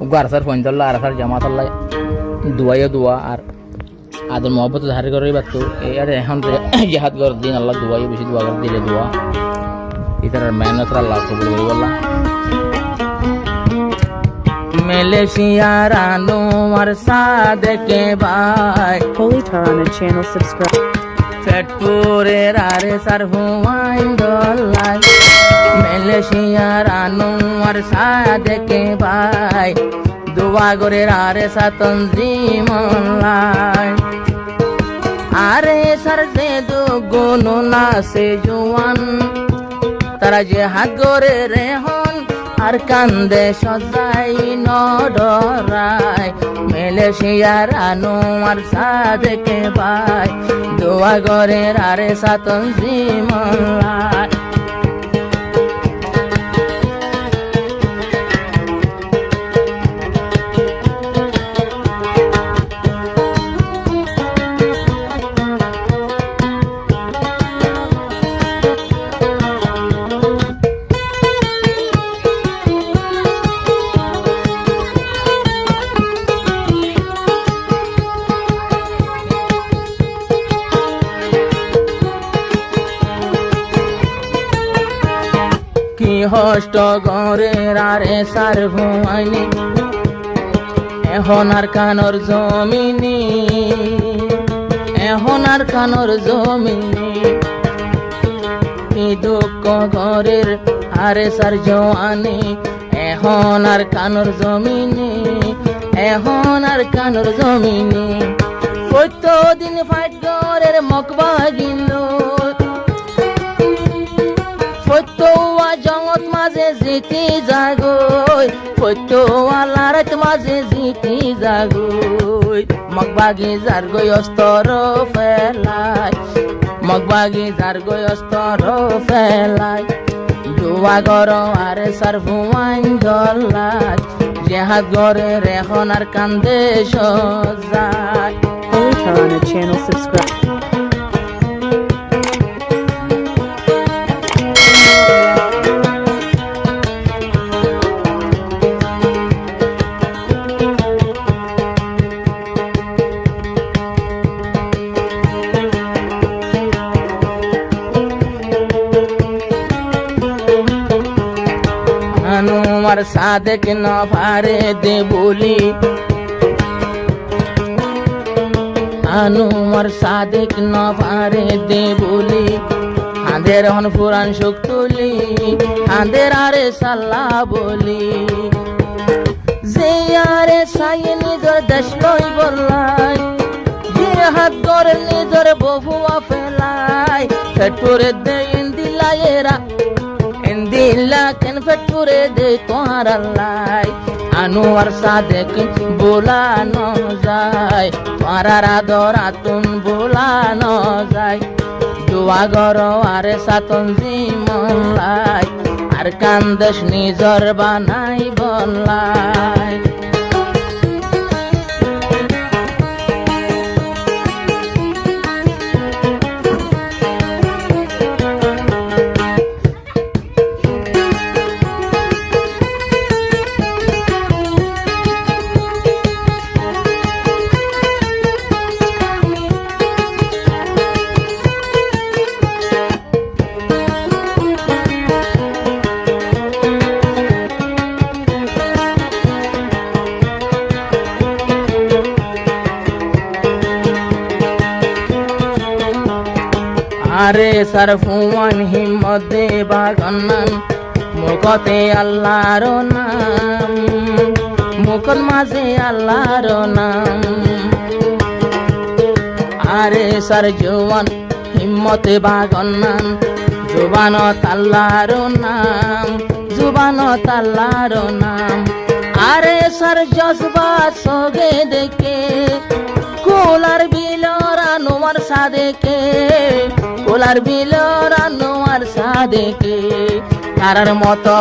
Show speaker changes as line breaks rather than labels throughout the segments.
Archer ফইন্দল্লা Archer জামাতাল্লাহ দুয়াইও দোয়া আর আদর মহব্বত ধারে করে বাতো এই আর এখন জিহাদ করার দিন আল্লাহ দুয়াইও বেশি দোয়া করে দিলে দোয়া ইতার মেহনত আল্লাহ কবুল করে বললা মালয়েশিয়ার আনোয়ার সাদেকে ভাই
Holy Tarana channel subscribe.
ফেটপুরের আরে সার হুয়াইন্দল্লাহ মালয়েশিয়ার আনোয়ার সাদেকে ভাই দোয়া করে আরে সাতন জিমলাই আরে সার দে দো গুনো না সে জওয়ান তারা যে হাত করে রেহন আর কান্দে সজাই নডরাই মালয়েশিয়ার আনোয়ার সাদেকে ভাই দোয়া করে আরে সাতন জিমলাই কি হষ্ট গরের আরে সার ভুয়াইনি এখন আর কানর জমিনি এখন আর কানর জমিনি কি দুঃখ গরের আরে সার জওয়ানি এখন আর কানর জমিনি এখন আর কানর জমিনি প্রত্যেকদিন ফাইট গরের মকবা গিল ফটোয়া জগৎ মাঝে জিতি জাগই ফটোয়া লারাত মাঝে জিতি জাগই মগবাগি যার গই অস্তর ফেলাই মগবাগি যার গই অস্তর ফেলাই দোয়া গর আরে সার ভুয়াইন দল্লাই জেহাদ গরের এখন আর কান্দে সজাই
Holy Tarana channel subscribe.
Anwar Sadek না পারে দে বলি আনোয়ার সাদেক না পারে দে বলি হাঁদের হন পুরান সুখ তুলি হাঁদের আরে সাল্লা বলি যে আরে সাই নিজর দেশ লই বললাই যে হাত গড়ে নিজর বহুয়া ফেলাই ফেটুরে দে ইন্দিলায়েরা দিল্লা কেন ফেটুরে দে তোহার আল্লাহ আনোয়ার সাদেক বোলানো যায় তোহার আদর আতুন বোলানো যায় দোয়া গর আরে সাতন জিমলাই আর কান্দেশ নিজর বানাই বললাই আরে সার ফুয়ান হিম্মত দে বাগান্নান মুখতে আল্লাহর নাম মুখত মাঝে আল্লাহর নাম আরে সার জওয়ান হিম্মতে বাগান্নান জুবানত আল্লাহর নাম জুবানত আল্লাহর নাম আরে সার জজবা সগে দেখে কোলার বিলর আনোয়ার সাদেকে কোলার বিলর আনোয়ার সাদেকে তারার মতো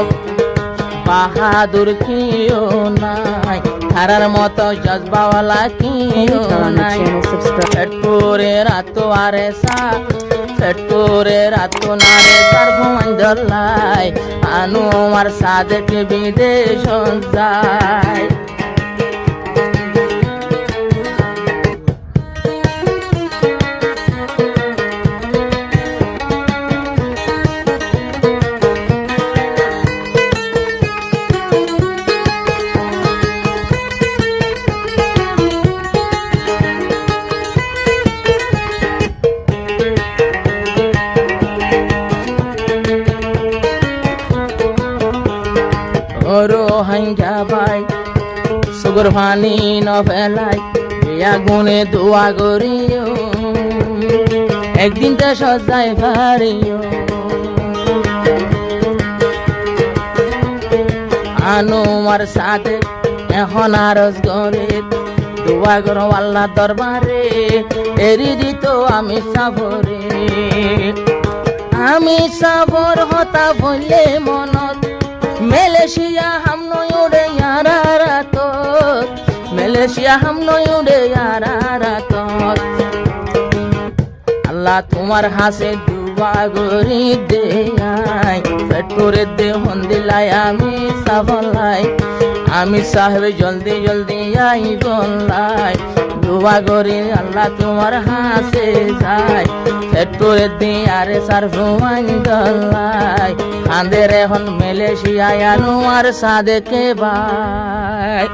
বাহাদুর কিও নাই তারার মতো জজবাওয়ালা কিও নাই ফেটপুরে রাতো আরে সা ফেটপুরে রাতো নারে তার ভুয়াইন দল্লাই আনোয়ার সাদেকে বিদেশ যায় ভাই সুগর ফানি ন ফেলাই বিয়া গুনে দোয়া করিও একদিনটা সজাই পারিও আনোয়ার সাথে এখন আরজ করে দোয়া করো আল্লাহ দরবারে এরি দিত আমি সাবরে আমি সাবর হতা বললে মনত মেলেশিয়া হাম নয় উড়ে রাত মেলেশিয়া হাম নয় উড়ে রাত আল্লাহ তোমার হাসে দুয়া গরি দে পেট করে দে হন্দিলাই আমি সাবলাই আমি সাহেব জলদি জলদি আই গলাই দুয়া গরি আল্লাহ তোমার হাসে যায় পেট করে দে আরে সার ভুয়াই গলাই কাঁদের এখন মেলেশিয়া আনোয়ার সাদেকে ভাই